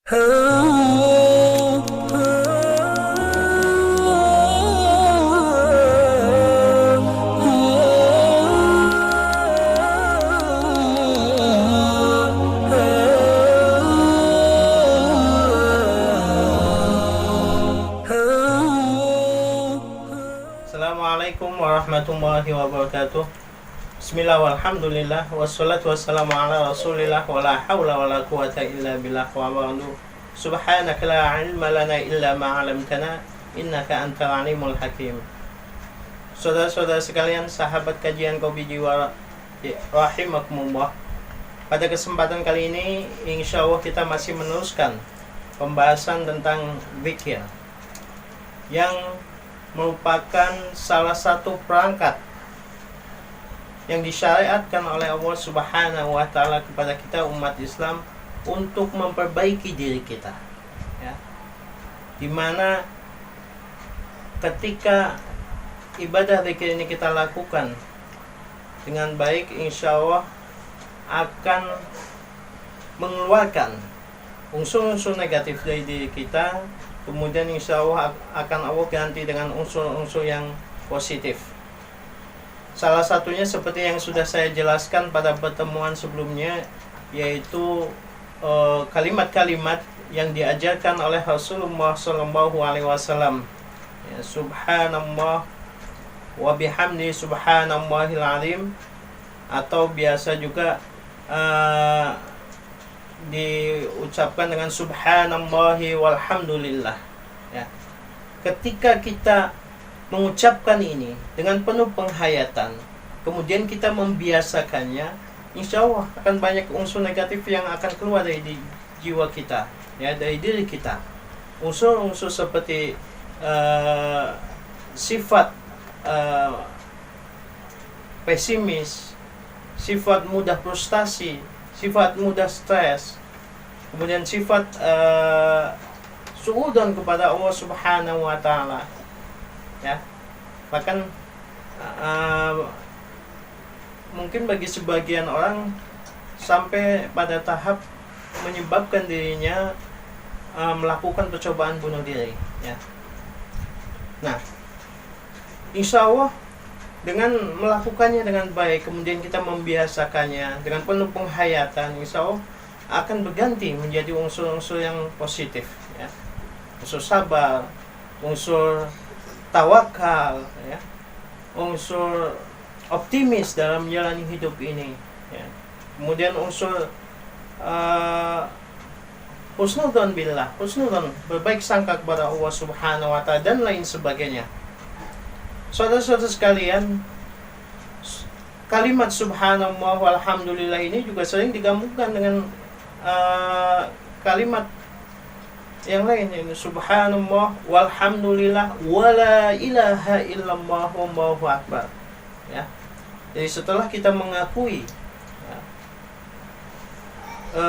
Assalamualaikum warahmatullahi wabarakatuh. Bismillah walhamdulillah wassalatu wassalamu ala rasulillah wa la hawla wa la quwata illa billah wa ba'du. Subhanaka la ilma lana illa ma 'allamtana innaka antal alimul hakim. Saudara-saudara sekalian, sahabat kajian Kopi Jiwa rahimakumullah. Pada kesempatan kali ini insyaallah kita masih meneruskan pembahasan tentang zikir yang merupakan salah satu perangkat yang disyariatkan oleh Allah Subhanahu wa taala kepada kita umat Islam untuk memperbaiki diri kita, ya. Dimana ketika ibadah zikir ini kita lakukan dengan baik, insya Allah akan mengeluarkan unsur-unsur negatif dari diri kita. Kemudian insya Allah akan Allah ganti dengan unsur-unsur yang positif. Salah satunya seperti yang sudah saya jelaskan pada pertemuan sebelumnya, yaitu kalimat-kalimat yang diajarkan oleh Rasulullah SAW. Ya, Subhanallah wa bihamdi subhanallahil azim, atau biasa juga diucapkan dengan subhanallahi walhamdulillah, ya. Ketika kita mengucapkan ini dengan penuh penghayatan, kemudian kita membiasakannya, insya Allah akan banyak unsur negatif yang akan keluar dari jiwa kita, ya, dari diri kita. Unsur-unsur seperti sifat pesimis, sifat mudah frustasi, sifat mudah stres, kemudian sifat suudzon kepada Allah Subhanahu wa taala, ya. Bahkan mungkin bagi sebagian orang sampai pada tahap menyebabkan dirinya melakukan percobaan bunuh diri, ya. Nah, insya Allah dengan melakukannya dengan baik, kemudian kita membiasakannya dengan penuh penghayatan, insya Allah akan berganti menjadi unsur-unsur yang positif, ya. Unsur sabar, unsur tawakal, ya, unsur optimis dalam menjalani hidup ini, ya. Kemudian unsur husnudzon billah, husnudzon, berbaik sangka kepada Allah Subhanahu wa taala, dan lain sebagainya. Saudara-saudara sekalian, kalimat subhanallah walhamdulillah ini juga sering digabungkan dengan kalimat yang lain, ini subhanallah walhamdulillah wala ilaha illallah wallahu akbar, ya. Jadi setelah kita mengakui, ya,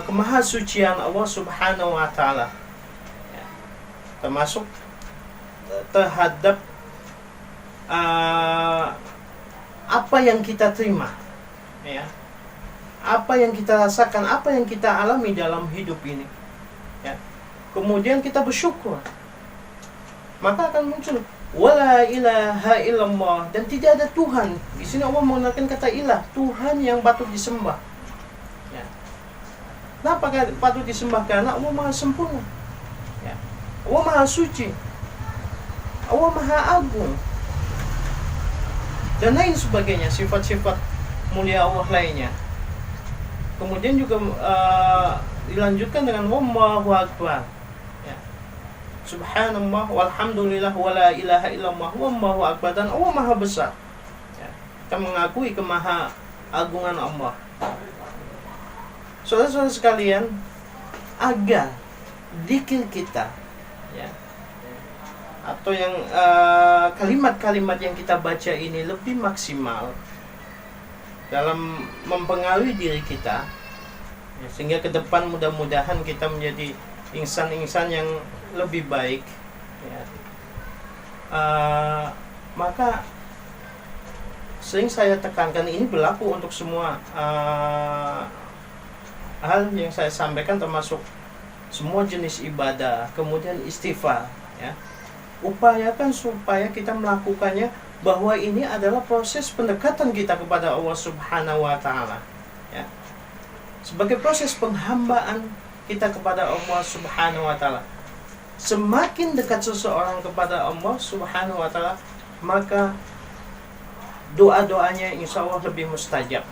kemahasucian Allah Subhanahu wa taala, ya, termasuk terhadap apa yang kita terima, ya, apa yang kita rasakan, apa yang kita alami dalam hidup ini, ya. Kemudian kita bersyukur, maka akan muncul wala ilaha illallah, dan tidak ada Tuhan. Di sini Allah menggunakan kata ilah, Tuhan yang patut disembah, ya. Kenapa patut disembah? Karena Allah maha sempurna, ya. Allah maha suci, Allah maha agung, dan lain sebagainya, sifat-sifat mulia Allah lainnya. Kemudian juga dilanjutkan dengan wallahu akbar, ya. Subhanallah walhamdulillah wala ilaha illallah wallahu akbar, dan Allah maha besar, ya. Kita mengakui kemaha agungan Allah. Saudara-saudara sekalian, agar zikir kita, ya, atau yang kalimat-kalimat yang kita baca ini lebih maksimal dalam mempengaruhi diri kita, ya, sehingga ke depan mudah-mudahan kita menjadi insan-insan yang lebih baik, ya. Maka sering saya tekankan, ini berlaku untuk semua hal yang saya sampaikan, termasuk semua jenis ibadah, kemudian istighfar, ya. Upayakan supaya kita melakukannya, bahwa ini adalah proses pendekatan kita kepada Allah Subhanahu wa taala, ya. Sebagai proses penghambaan kita kepada Allah Subhanahu wa taala. Semakin dekat seseorang kepada Allah Subhanahu wa taala, maka doa-doanya insya Allah lebih mustajab,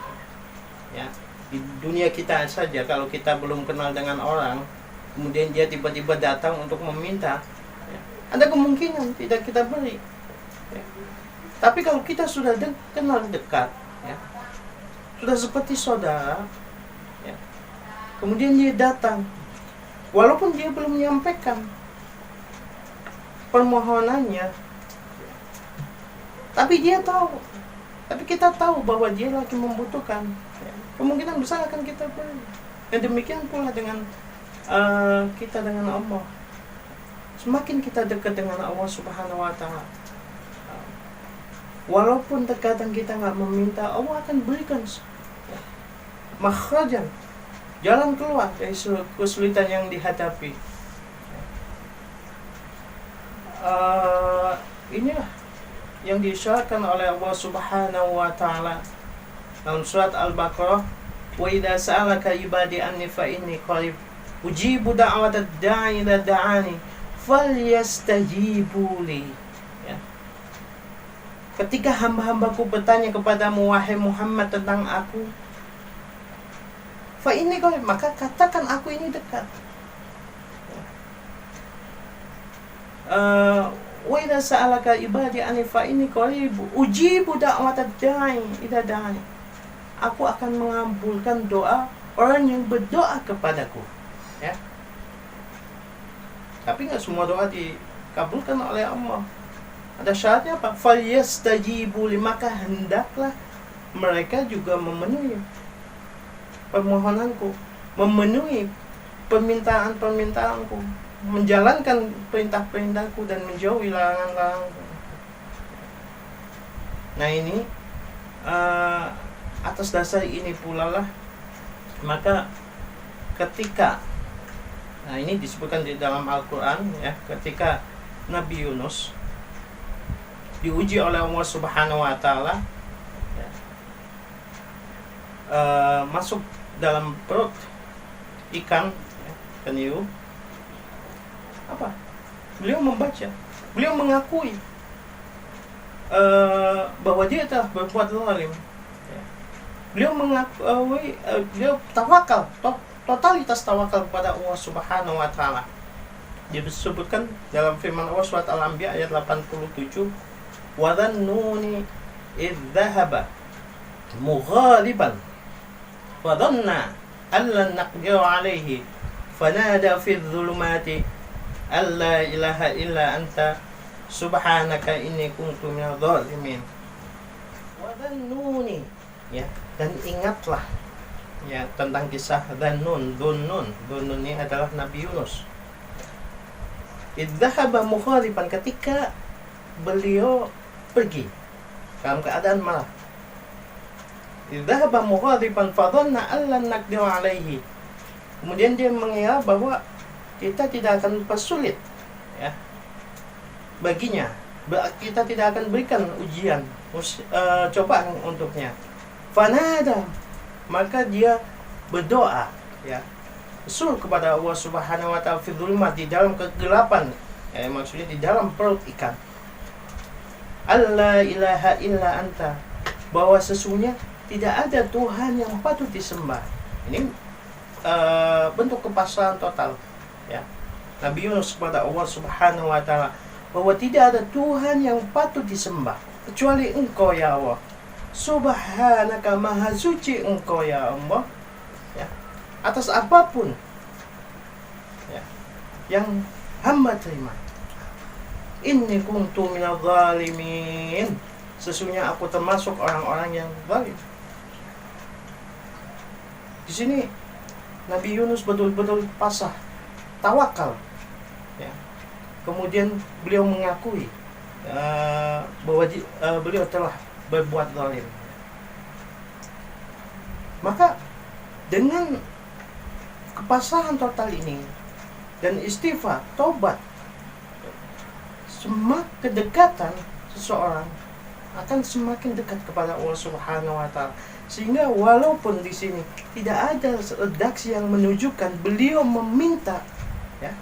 ya. Di dunia kita saja, kalau kita belum kenal dengan orang, kemudian dia tiba-tiba datang untuk meminta, ya, ada kemungkinan tidak kita beri, ya. Tapi kalau kita sudah kenal dekat, ya, sudah seperti saudara, ya, kemudian dia datang, walaupun dia belum menyampaikan permohonannya, tapi kita tahu bahwa dia lagi membutuhkan, ya, kemungkinan besar akan kita beri. Dan demikian pula dengan kita dengan Allah. Semakin kita dekat dengan Allah Subhanahu wa taala, walaupun terkadang kita nggak meminta, Allah akan berikan, ya, makhrajan, jalan keluar dari kesulitan yang dihadapi. Inilah yang diisyaratkan oleh Allah Subhanahu wa taala dalam surat Al-Baqarah, wa idza sa'alaka ibadi anni fa inni qarib ujibu da'watad da'i idza da'ani falyastajibu li, ya. Ketika hamba-hambaku bertanya kepadamu wahai Muhammad tentang aku, fa inni qarib, maka katakan aku ini dekat. Wa idza sa'alaka ibadi anni fa inni qarib ujibu da'watad da'i idza da'ani, aku akan mengabulkan doa orang yang berdoa kepadaku, ya. Tapi nggak semua doa dikabulkan oleh Allah. Ada syaratnya apa? Falyastajibu li, maka hendaklah mereka juga memenuhi permohonanku, memenuhi permintaan-permintaanku, menjalankan perintah-perintahku dan menjauhi larangan-laranganku. Nah ini atas dasar ini pula lah, maka ketika, nah ini disebutkan di dalam Al-Quran, ya, ketika Nabi Yunus diuji oleh Allah Subhanahu wa taala, ya, masuk dalam perut ikan, ya, ikan hiu, apa? Beliau membaca, beliau mengakui bahwa dia telah berbuat zalim. Beliau mengakui, beliau tawakal, totalitas tawakal kepada Allah Subhanahu wa taala. Disebutkan dalam firman Allah surat Al-Anbiya ayat 87, wa dhannuni idz dhahaba mughaliban fa dhanna an lan naqdiru alayhi fanada fi dhulumati alla ilaha illa anta subhanaka inni kuntu minadh dhalimin. Wa dhannuni, ya, dan ingatlah, ya, tentang kisah Dhunnun ini adalah Nabi Yunus. Idzahaba mukhaliban, ketika beliau pergi dalam keadaan marah. Idzahaba mukhaliban fadhanna allan naqdiru alaihi, kemudian dia mengira bahwa kita tidak akan persulit, ya, baginya, kita tidak akan berikan ujian, cobaan untuknya. Fanada, maka dia berdoa, ya, berseru kepada Allah Subhanahu wa taala fi dzulumat, di dalam kegelapan, ya, maksudnya di dalam perut ikan. Alla ilaha illa anta, bahwa sesungguhnya tidak ada Tuhan yang patut disembah. Ini bentuk kepasrahan total, ya, Nabi Yunus kepada Allah Subhanahu wa taala, bahwa tidak ada Tuhan yang patut disembah kecuali Engkau, ya Allah. Subhanaka, maha suci Engkau, ya Allah, ya, atas apapun, ya, yang hamba terima. Inni kuntu minadh dhalimin, sesungguhnya aku termasuk orang-orang yang zalim. Di sini Nabi Yunus betul-betul pasrah, tawakal, ya. Kemudian beliau mengakui bahwa beliau telah berbuat zalim. Maka dengan kepasrahan total ini, dan istighfar, tobat, semakin kedekatan seseorang akan semakin dekat kepada Allah Subhanahu wa taala. Sehingga walaupun di sini tidak ada redaksi yang menunjukkan beliau meminta, ya,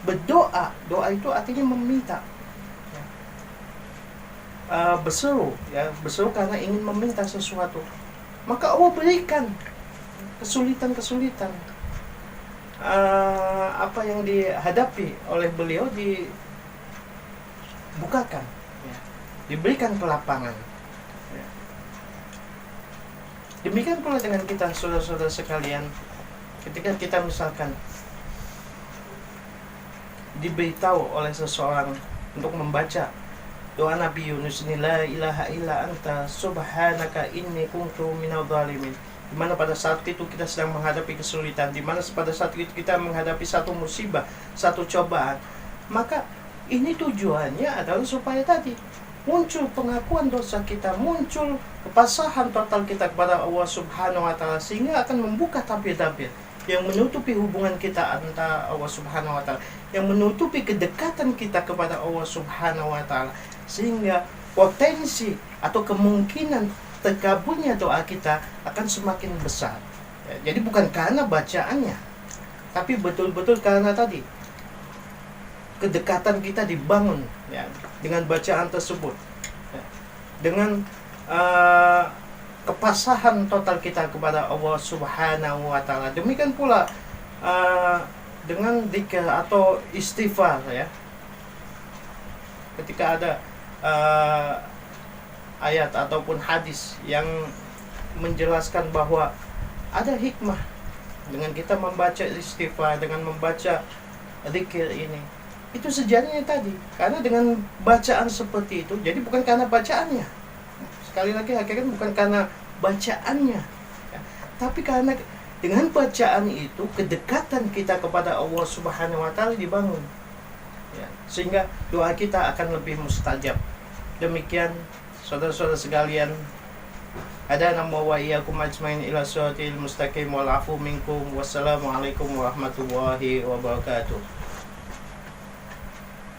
berdoa, doa itu artinya meminta, ya, berseru, ya, berseru karena ingin meminta sesuatu, maka Allah berikan kesulitan-kesulitan, apa yang dihadapi oleh beliau dibukakan, ya, diberikan kelapangan, ya. Demikian pula dengan kita, saudara-saudara sekalian, ketika kita misalkan diberitahu oleh seseorang untuk membaca doa Nabi Yunus ini, la ilaha illa anta subhanaka inni kuntu minadh dhalimin, di mana pada saat itu kita sedang menghadapi kesulitan, di mana pada saat itu kita menghadapi satu musibah, satu cobaan, maka ini tujuannya adalah supaya tadi muncul pengakuan dosa kita, muncul kepasahan total kita kepada Allah Subhanahu wa taala, sehingga akan membuka tabir-tabir yang menutupi hubungan kita antara Allah Subhanahu wa taala, yang menutupi kedekatan kita kepada Allah Subhanahu wa taala, sehingga potensi atau kemungkinan terkabulnya doa kita akan semakin besar, ya. Jadi bukan karena bacaannya, tapi betul-betul karena tadi kedekatan kita dibangun, ya, dengan bacaan tersebut, ya, dengan kepasahan total kita kepada Allah Subhanahu wa taala. Demikian pula dengan dzikir atau istighfar, ya. Ketika ada ayat ataupun hadis yang menjelaskan bahwa ada hikmah dengan kita membaca istighfar, dengan membaca dzikir ini, itu sejarahnya tadi karena dengan bacaan seperti itu. Jadi bukan karena bacaannya, sekali lagi hakikat bukan karena bacaannya, ya, tapi karena dengan bacaan itu kedekatan kita kepada Allah Subhanahu wa taala dibangun, ya, sehingga doa kita akan lebih mustajab. Demikian saudara-saudara sekalian, hadana wa iyyakum ajmain ila siratil mustaqim wal afu minkum. Wassalamualaikum warahmatullahi wabarakatuh.